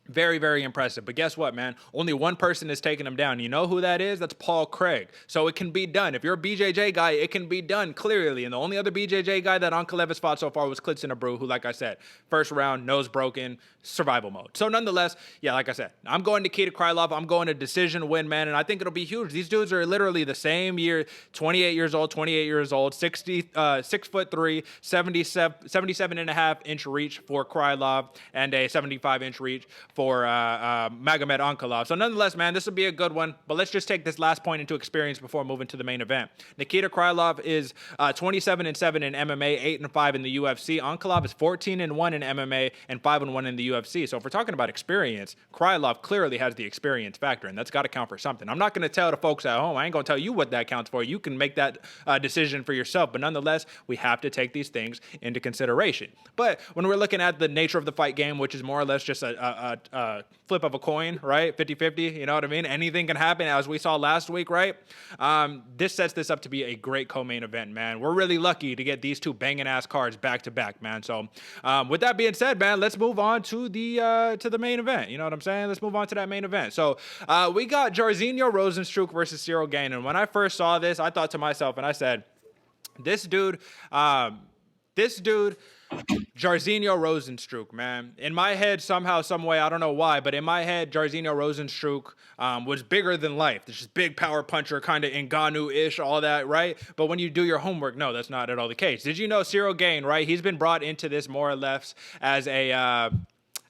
Very, very impressive. But guess what, man? Only one person is taking him down. You know who that is? That's Paul Craig. So it can be done. If you're a BJJ guy, it can be done clearly. And the only other BJJ guy that Ankalaev has fought so far was Klitz in a brew, who, like I said, first round, nose broken, survival mode. So nonetheless, yeah, like I said, I'm going to Nikita Krylov. I'm going to decision win, man. And I think it'll be huge. These dudes are literally the same year, 28 years old, 6'3", 77 and a half inch reach for Krylov, and a 75-inch reach for Magomed Ankalaev. So nonetheless, man, this will be a good one. But let's just take this last point into experience before moving to the main event. Nikita Krylov is 27-7 in MMA, 8-5 in the UFC. Ankalaev is 14-1 in MMA and 5-1 in the UFC. So if we're talking about experience, Krylov clearly has the experience factor, and that's got to count for something. I'm not going to tell the folks at home. I ain't going to tell you what that counts for. You can make that decision for yourself. But nonetheless, we have to take these things into consideration. But when we're looking at the nature of the fight game, which is more or less just a flip of a coin, right? 50-50, you know what I mean? Anything can happen, as we saw last week, right? This sets this up to be a great co-main event, man. We're really lucky to get these two banging ass cards back to back, man. So with that being said, man, let's move on to the main event. You know what I'm saying? Let's move on to that main event. So we got Jairzinho Rozenstruik versus Ciryl Gane. And when I first saw this, I thought to myself, and I said, this dude Jairzinho Rozenstruik, man. In my head, somehow, some way, I don't know why, but in my head, Jairzinho Rozenstruik was bigger than life. This just big power puncher, kind of Ngannou-ish, all that, right? But when you do your homework, no, that's not at all the case. Did you know Ciryl Gane, right? He's been brought into this more or less as a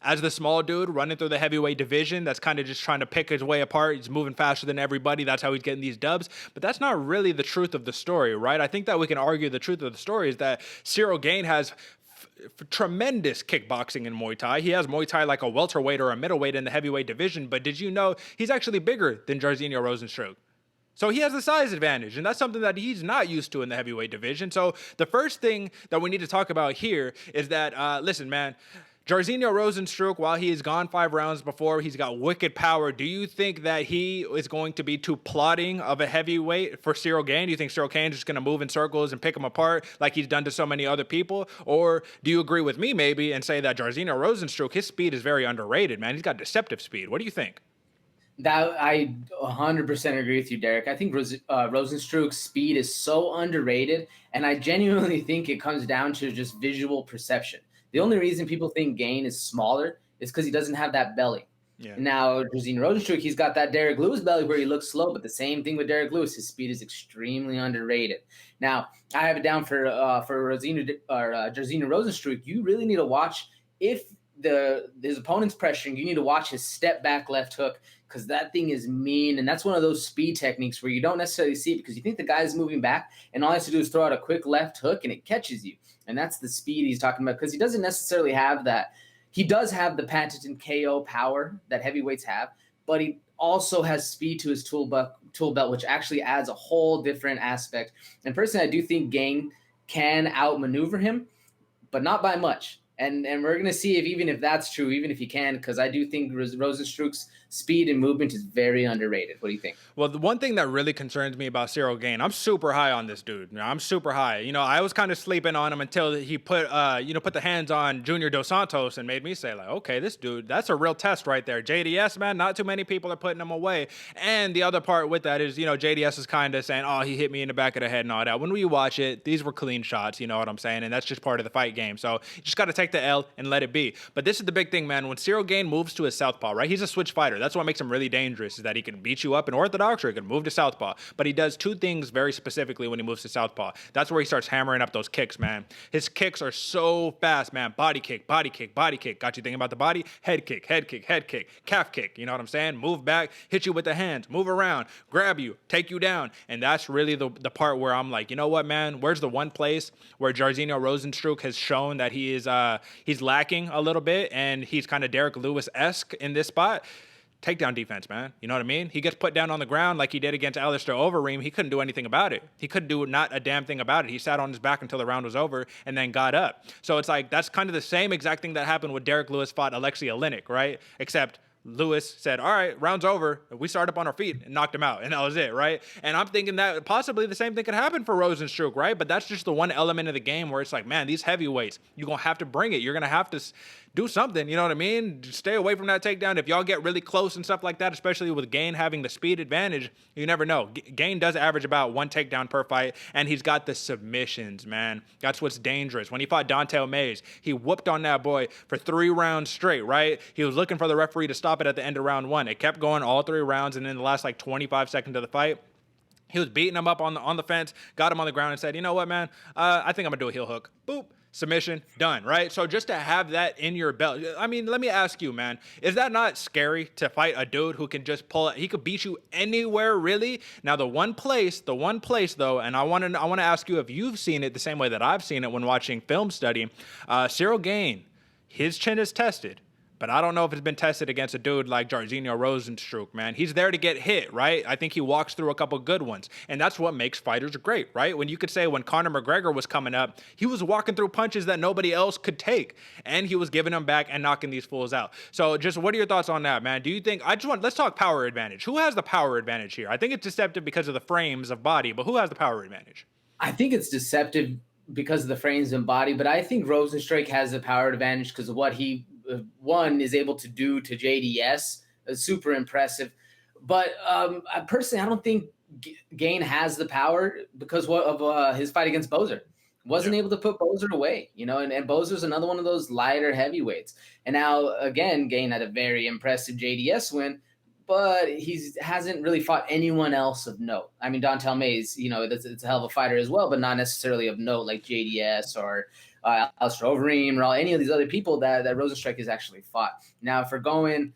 as the small dude running through the heavyweight division that's kind of just trying to pick his way apart. He's moving faster than everybody. That's how he's getting these dubs. But that's not really the truth of the story, right? I think that we can argue the truth of the story is that Ciryl Gane has tremendous kickboxing in Muay Thai. He has Muay Thai like a welterweight or a middleweight in the heavyweight division. But did you know he's actually bigger than Jairzinho Rozenstruik? So he has the size advantage, and that's something that he's not used to in the heavyweight division. So the first thing that we need to talk about here is that, listen, man, Jairzinho Rozenstruik, while he has gone 5 rounds before, he's got wicked power. Do you think that he is going to be too plotting of a heavyweight for Ciryl Gane? Do you think Ciryl Gane is just going to move in circles and pick him apart like he's done to so many other people? Or do you agree with me maybe and say that Jairzinho Rozenstruik, his speed is very underrated, man? He's got deceptive speed. What do you think? That I 100% agree with you, Derick. I think Rozenstruik's speed is so underrated, and I genuinely think it comes down to just visual perception. The only reason people think Gane is smaller is because he doesn't have that belly. Yeah. Now, Jairzinho Rozenstruik, he's got that Derrick Lewis belly where he looks slow, but the same thing with Derrick Lewis. His speed is extremely underrated. Now, I have it down for Jairzinho Rozenstruik. You really need to watch if his opponent's pressuring. You need to watch his step back left hook because that thing is mean, and that's one of those speed techniques where you don't necessarily see it because you think the guy's moving back, and all he has to do is throw out a quick left hook, and it catches you. And that's the speed he's talking about because he doesn't necessarily have that. He does have the patented KO power that heavyweights have, but he also has speed to his tool belt, which actually adds a whole different aspect. And personally, I do think Gane can outmaneuver him, but not by much. And we're going to see if that's true, even if he can, because I do think Rozenstruik's speed and movement is very underrated. What do you think? Well, the one thing that really concerns me about Ciryl Gane, I'm super high on this dude. I'm super high. I was kind of sleeping on him until he put the hands on Junior Dos Santos and made me say, like, okay, this dude, that's a real test right there. JDS, man, not too many people are putting him away. And the other part with that is, JDS is kind of saying, oh, he hit me in the back of the head and all that. When we watch it, these were clean shots, you know what I'm saying? And that's just part of the fight game. So you just got to take the L and let it be. But this is the big thing, man. When Ciryl Gane moves to his southpaw, right? He's a switch fighter. That's what makes him really dangerous, is that he can beat you up in orthodox or he can move to southpaw. But he does 2 things very specifically when he moves to southpaw. That's where he starts hammering up those kicks, man. His kicks are so fast, man. Body kick, body kick, body kick. Got you thinking about the body? Head kick, head kick, head kick, calf kick. You know what I'm saying? Move back, hit you with the hands, move around, grab you, take you down. And that's really the part where I'm like, you know what, man? Where's the one place where Jairzinho Rozenstruik has shown that he is he's lacking a little bit and he's kind of Derrick Lewis-esque in this spot? Takedown defense, man. You know what I mean? He gets put down on the ground like he did against Alistair Overeem. He couldn't do anything about it. He couldn't do not a damn thing about it. He sat on his back until the round was over and then got up. So it's like that's kind of the same exact thing that happened when Derrick Lewis fought Alexei Oleinik, right? Except Lewis said, all right, round's over. We started up on our feet and knocked him out. And that was it, right? And I'm thinking that possibly the same thing could happen for Rozenstruik, right? But that's just the one element of the game where it's like, man, these heavyweights, you're going to have to bring it. You're going to have to do something, you know what I mean? Just stay away from that takedown. If y'all get really close and stuff like that, especially with Gane having the speed advantage, you never know. Gane does average about 1 takedown per fight, and he's got the submissions, man. That's what's dangerous. When he fought Dante Mays, he whooped on that boy for 3 rounds straight, right? He was looking for the referee to stop it at the end of round 1. It kept going all 3 rounds, and in the last 25 seconds of the fight, he was beating him up on the fence, got him on the ground, and said, you know what, man? I think I'm going to do a heel hook. Boop. Submission, done, right? So just to have that in your belt, I mean, let me ask you, man, is that not scary to fight a dude who can just pull it? He could beat you anywhere, really? Now, the one place though, and I want to ask you if you've seen it the same way that I've seen it when watching film study, Ciryl Gane, his chin is tested. But I don't know if it's been tested against a dude like Jairzinho Rozenstruik, man. He's there to get hit, right? I think he walks through a couple good ones. And that's what makes fighters great, right? When you could say when Conor McGregor was coming up, he was walking through punches that nobody else could take. And he was giving them back and knocking these fools out. So just what are your thoughts on that, man? Do you think, let's talk power advantage. Who has the power advantage here? I think it's deceptive because of the frames of body, but who has the power advantage? I think it's deceptive because of the frames and body, but I think Rozenstruik has the power advantage because of what he is able to do to JDS. Super impressive. But personally, I don't think Gane has the power because of his fight against Boser. wasn't able to put Boser away, you know, and Boser's another one of those lighter heavyweights. And now, again, Gane had a very impressive JDS win, but he hasn't really fought anyone else of note. I mean, Dontel Mays, you know, it's a hell of a fighter as well, but not necessarily of note like JDS or Alistair Overeem or any of these other people that Rozenstruik has actually fought. Now, if we're going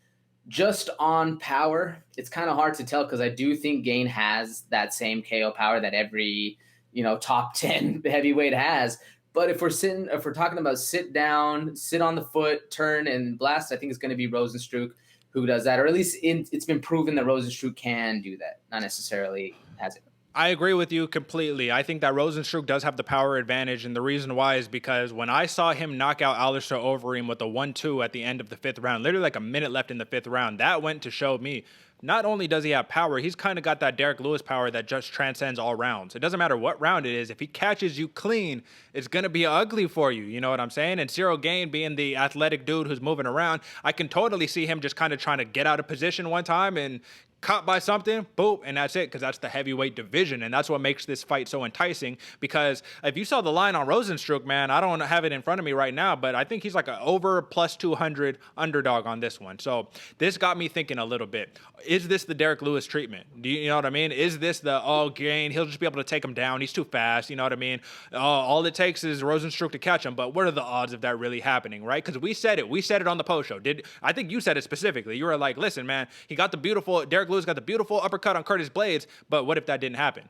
just on power, it's kind of hard to tell because I do think Gane has that same KO power that every, you know, top 10 heavyweight has. But if we're talking about sit down, sit on the foot, turn and blast, I think it's going to be Rozenstruik who does that, or at least it's been proven that Rozenstruik can do that, not necessarily has it. I agree with you completely. I think that Rozenstruik does have the power advantage, and the reason why is because when I saw him knock out Alistair Overeem with a 1-2 at the end of the 5th round, literally like a minute left in the 5th round, that went to show me not only does he have power, he's kind of got that Derek Lewis power that just transcends all rounds. It doesn't matter what round it is. If he catches you clean, it's going to be ugly for you. You know what I'm saying? And Ciryl Gane being the athletic dude who's moving around, I can totally see him just kind of trying to get out of position one time and caught by something, boom, and that's it, because that's the heavyweight division, and that's what makes this fight so enticing, because if you saw the line on Rozenstruik, man, I don't have it in front of me right now, but I think he's like an over plus 200 underdog on this one. So this got me thinking a little bit. Is this the Derek Lewis treatment? Do you know what I mean? Is this the, Gane, he'll just be able to take him down, he's too fast, you know what I mean? All it takes is Rozenstruik to catch him, but what are the odds of that really happening, right? Because we said it on the post show. I think you said it specifically. You were like, listen, man, he got the beautiful, Derek Lewis got the beautiful uppercut on Curtis Blades, but what if that didn't happen?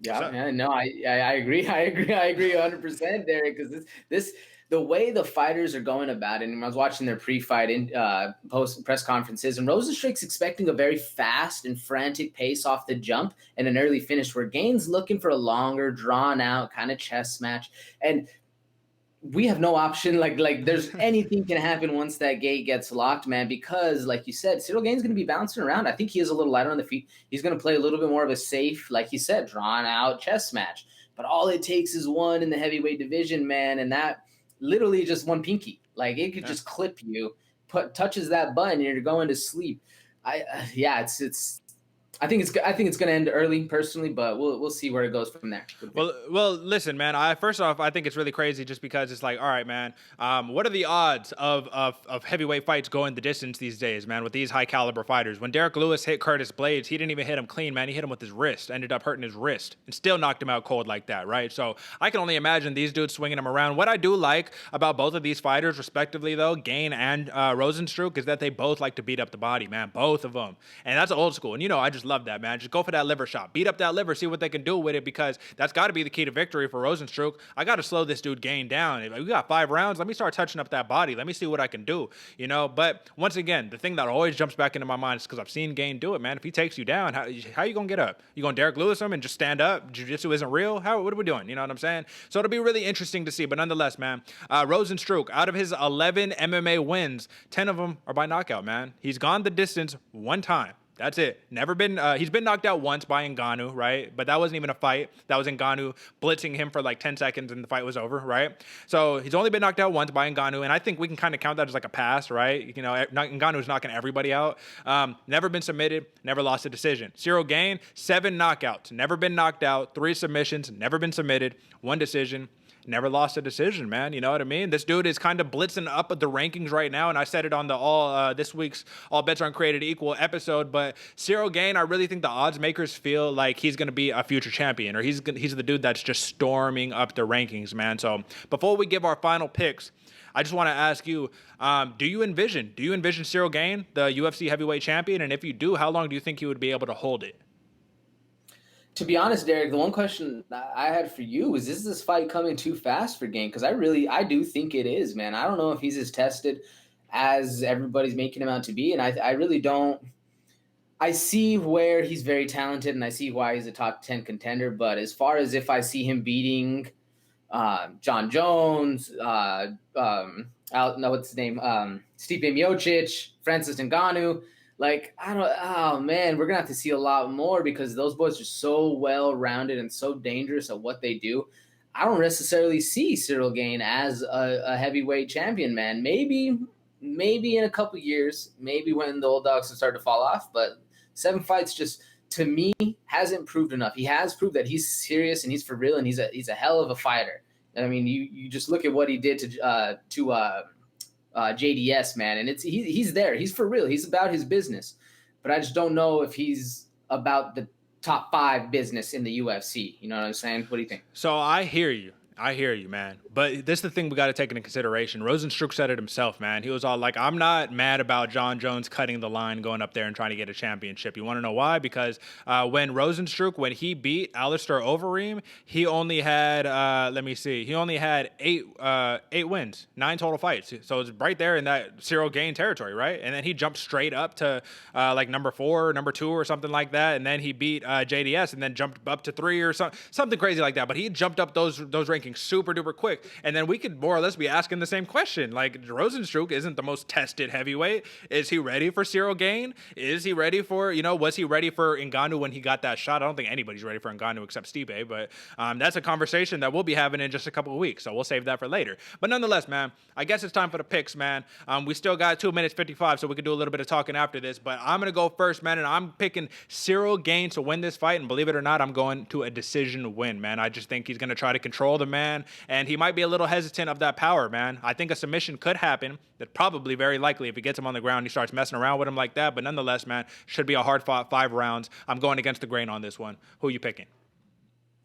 Yeah, no, I agree. I agree 100%, Derek, because this the way the fighters are going about it, and I was watching their pre-fight post press conferences, and Rozenstruik's expecting a very fast and frantic pace off the jump and an early finish, where Gane's looking for a longer, drawn-out kind of chess match, and we have no option. Like there's anything can happen once that gate gets locked, man, because like you said, Ciryl Gane's going to be bouncing around. I think he is a little lighter on the feet. He's going to play a little bit more of a safe, like you said, drawn out chess match. But all it takes is one in the heavyweight division, man. And that literally just one pinky, like it could just clip you, touches that button and you're going to sleep. I think it's going to end early personally, but we'll see where it goes from there. Well, listen, man. First off, I think it's really crazy just because it's like, all right, man. What are the odds of heavyweight fights going the distance these days, man? With these high caliber fighters, when Derek Lewis hit Curtis Blades, he didn't even hit him clean, man. He hit him with his wrist, ended up hurting his wrist, and still knocked him out cold like that, right? So I can only imagine these dudes swinging him around. What I do like about both of these fighters, respectively, though, Gane and Rozenstruik, is that they both like to beat up the body, man. Both of them, and that's old school. And I just love that, man. Just go for that liver shot. Beat up that liver, see what they can do with it, because that's got to be the key to victory for Rozenstruik. I got to slow this dude Gane down. If we got 5 rounds, let me start touching up that body. Let me see what I can do, But once again, the thing that always jumps back into my mind is because I've seen Gane do it, man. If he takes you down, how you going to get up? You going to Derek Lewis him and just stand up? Jiu-jitsu isn't real? What are we doing? You know what I'm saying? So it'll be really interesting to see. But nonetheless, man, Rozenstruik, out of his 11 MMA wins, 10 of them are by knockout, man. He's gone the distance one time. That's it. Never been. He's been knocked out once by Ngannou, right? But that wasn't even a fight. That was Ngannou blitzing him for like 10 seconds and the fight was over, right? So he's only been knocked out once by Ngannou, and I think we can kind of count that as like a pass, right? Ngannou's knocking everybody out. Never been submitted. Never lost a decision. Ciryl Gane, 7 knockouts. Never been knocked out. 3 submissions. Never been submitted. 1 decision. Never lost a decision, man. You know what I mean? This dude is kind of blitzing up the rankings right now, and I said it on the this week's All Bets Aren't Created Equal episode, but Ciryl Gane, I really think the odds makers feel like he's going to be a future champion, or he's the dude that's just storming up the rankings, man. So before we give our final picks, I just want to ask you, do you envision Ciryl Gane, the UFC heavyweight champion? And if you do, how long do you think he would be able to hold it? To be honest, Derek, the one question I had for you is this fight coming too fast for Gane? Because I do think it is, man. I don't know if he's as tested as everybody's making him out to be, and I really don't. I see where he's very talented, and I see why he's a top 10 contender, but as far as if I see him beating John Jones, what's his name, Stipe Miocic, Francis Ngannou, like, oh man, we're going to have to see a lot more because those boys are so well-rounded and so dangerous at what they do. I don't necessarily see Ciryl Gane as a heavyweight champion, man. Maybe in a couple years, maybe when the old dogs start to fall off, but 7 fights just to me, hasn't proved enough. He has proved that he's serious and he's for real and he's a hell of a fighter. I mean, you just look at what he did to JDS, man, and he's there. He's for real. He's about his business. But I just don't know if he's about the top 5 business in the UFC. You know what I'm saying? What do you think? So I hear you. I hear you, man. But this is the thing we got to take into consideration. Rozenstruik said it himself, man. He was all like, I'm not mad about Jon Jones cutting the line, going up there and trying to get a championship. You want to know why? Because when Rozenstruik, when he beat Alistair Overeem, he only had, he only had 8 wins, 9 total fights. So it's right there in that Ciryl Gane territory, right? And then he jumped straight up to like number 4, number 2 or something like that. And then he beat JDS and then jumped up to 3 or something crazy like that. But he jumped up those rankings super duper quick, and then we could more or less be asking the same question. Like, Rozenstruik isn't the most tested heavyweight. Is he ready for Ciryl Gane? Is he ready for, was he ready for Ngannou when he got that shot? I don't think anybody's ready for Ngannou except Stipe, but that's a conversation that we'll be having in just a couple of weeks, so we'll save that for later. But nonetheless, man, I guess it's time for the picks, man. We still got 2 minutes 55, so we can do a little bit of talking after this, but I'm gonna go first, man, and I'm picking Ciryl Gane to win this fight, and believe it or not, I'm going to a decision win, man. I just think he's gonna try to control the man, and he might be a little hesitant of that power, man. I think a submission could happen. That's probably very likely if he gets him on the ground, he starts messing around with him like that. But nonetheless, man, should be a hard-fought 5 rounds. I'm going against the grain on this one. Who are you picking?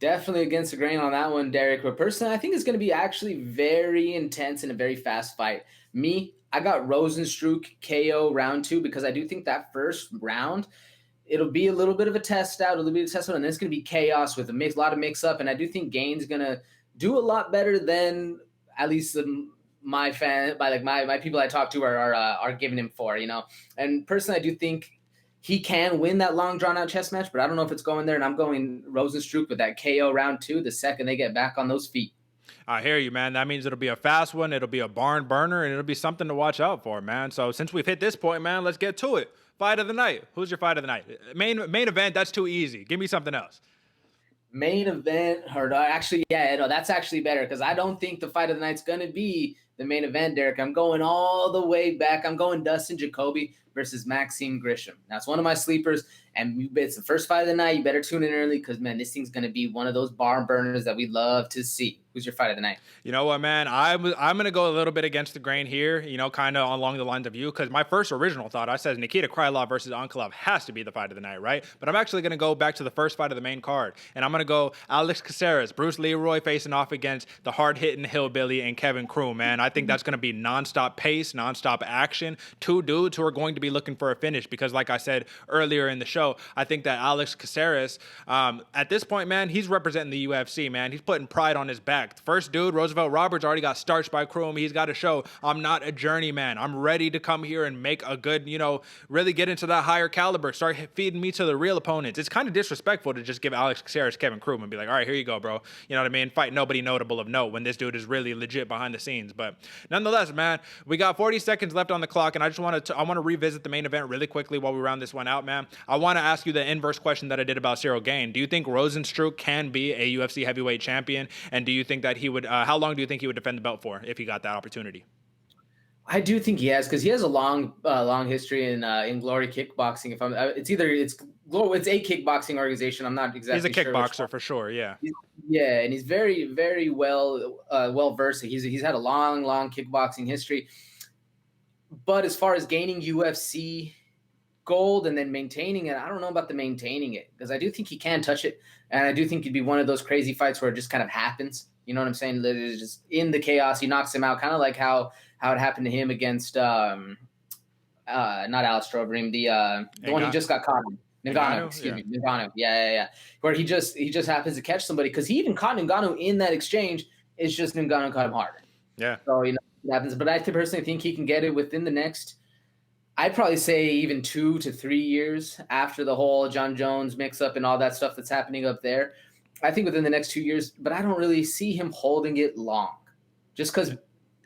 Definitely against the grain on that one, Derick. But personally, I think it's going to be actually very intense and a very fast fight. I got Rozenstruik KO round 2 because I do think that first round, it'll be a little bit of a test out, and then it's going to be chaos with a lot of mix-up. And I do think Gane's going to do a lot better than at least my people I talk to are giving him for, And personally, I do think he can win that long drawn out chess match, but I don't know if it's going there. And I'm going Rozenstruik with that KO round 2 the second they get back on those feet. I hear you, man. That means it'll be a fast one. It'll be a barn burner, and it'll be something to watch out for, man. So since we've hit this point, man, let's get to it. Fight of the night. Who's your fight of the night? Main event. That's too easy. Give me something else. Main event, that's actually better because I don't think the fight of the night's going to be the main event, Derick. I'm going all the way back. I'm going Dustin Jacoby versus Maxime Grisham. That's one of my sleepers, and it's the first fight of the night. You better tune in early because, man, this thing's going to be one of those barn burners that we love to see. Who's your fight of the night? You know what, man? I'm going to go a little bit against the grain here, kind of along the lines of you, because my first original thought, I said Nikita Krylov versus Ankalaev has to be the fight of the night, right? But I'm actually going to go back to the first fight of the main card, and I'm going to go Alex Caceres, Bruce Leroy facing off against the hard-hitting hillbilly and Kevin Croom, man. I think that's going to be nonstop pace, nonstop action. 2 dudes who are going to be looking for a finish because, like I said earlier in the show, I think that Alex Caceres, at this point, man, he's representing the UFC, man. He's putting pride on his back. The first dude, Roosevelt Roberts, already got starched by Croom. He's got to show I'm not a journeyman. I'm ready to come here and make a good, really get into that higher caliber, start feeding me to the real opponents. It's kind of disrespectful to just give Alex Caceres Kevin Croom and be like, all right, here you go, bro. You know what I mean? Fight nobody notable of note when this dude is really legit behind the scenes. But nonetheless, man, we got 40 seconds left on the clock, and I just want to revisit the main event really quickly while we round this one out, man. I want to ask you the inverse question that I did about Ciryl Gane. Do you think Rozenstruik can be a UFC heavyweight champion? And do you think that he would, how long do you think he would defend the belt for if he got that opportunity? I do think he has, because he has a long history in Glory Kickboxing. It's a kickboxing organization. I'm not exactly sure. He's a kickboxer for sure. Yeah. Yeah, and he's very, very well versed. He's had a long kickboxing history. But as far as gaining UFC gold and then maintaining it, I don't know about the maintaining it, because I do think he can touch it, and I do think it'd be one of those crazy fights where it just kind of happens. You know what I'm saying? It's just in the chaos, he knocks him out, kind of like how it happened to him against not Alistair Overeem, the one he just got caught in. Ngannou. Yeah. Where he just happens to catch somebody, because he even caught Ngannou in that exchange. It's just Ngannou caught him harder. Yeah. So it happens, but I personally think he can get it within the next, I'd probably say even 2 to 3 years after the whole Jon Jones mix-up and all that stuff that's happening up there. I think within the next 2 years, but I don't really see him holding it long, just because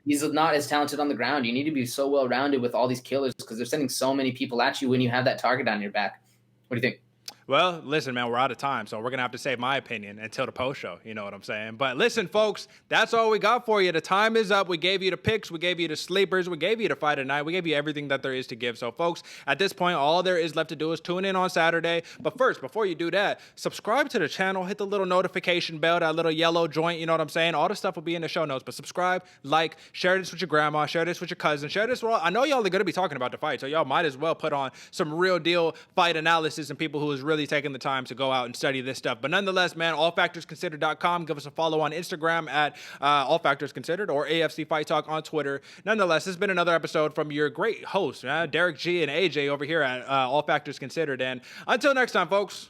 he's not as talented on the ground. You need to be so well-rounded with all these killers, because they're sending so many people at you when you have that target on your back. What do you think? Well, listen, man, we're out of time, so we're going to have to save my opinion until the post show. You know what I'm saying? But listen, folks, that's all we got for you. The time is up. We gave you the picks. We gave you the sleepers. We gave you the fight of night. We gave you everything that there is to give. So, folks, at this point, all there is left to do is tune in on Saturday. But first, before you do that, subscribe to the channel. Hit the little notification bell, that little yellow joint. You know what I'm saying? All the stuff will be in the show notes. But subscribe, like, share this with your grandma, share this with your cousin, share this. Well, I know y'all are going to be talking about the fight, so y'all might as well put on some real deal fight analysis and people who is really taking the time to go out and study this stuff. But nonetheless, man, allfactorsconsidered.com. Give us a follow on Instagram at All Factors Considered or AFC Fight Talk on Twitter. Nonetheless, this has been another episode from your great hosts, Derick G and AJ over here at All Factors Considered. And until next time, folks.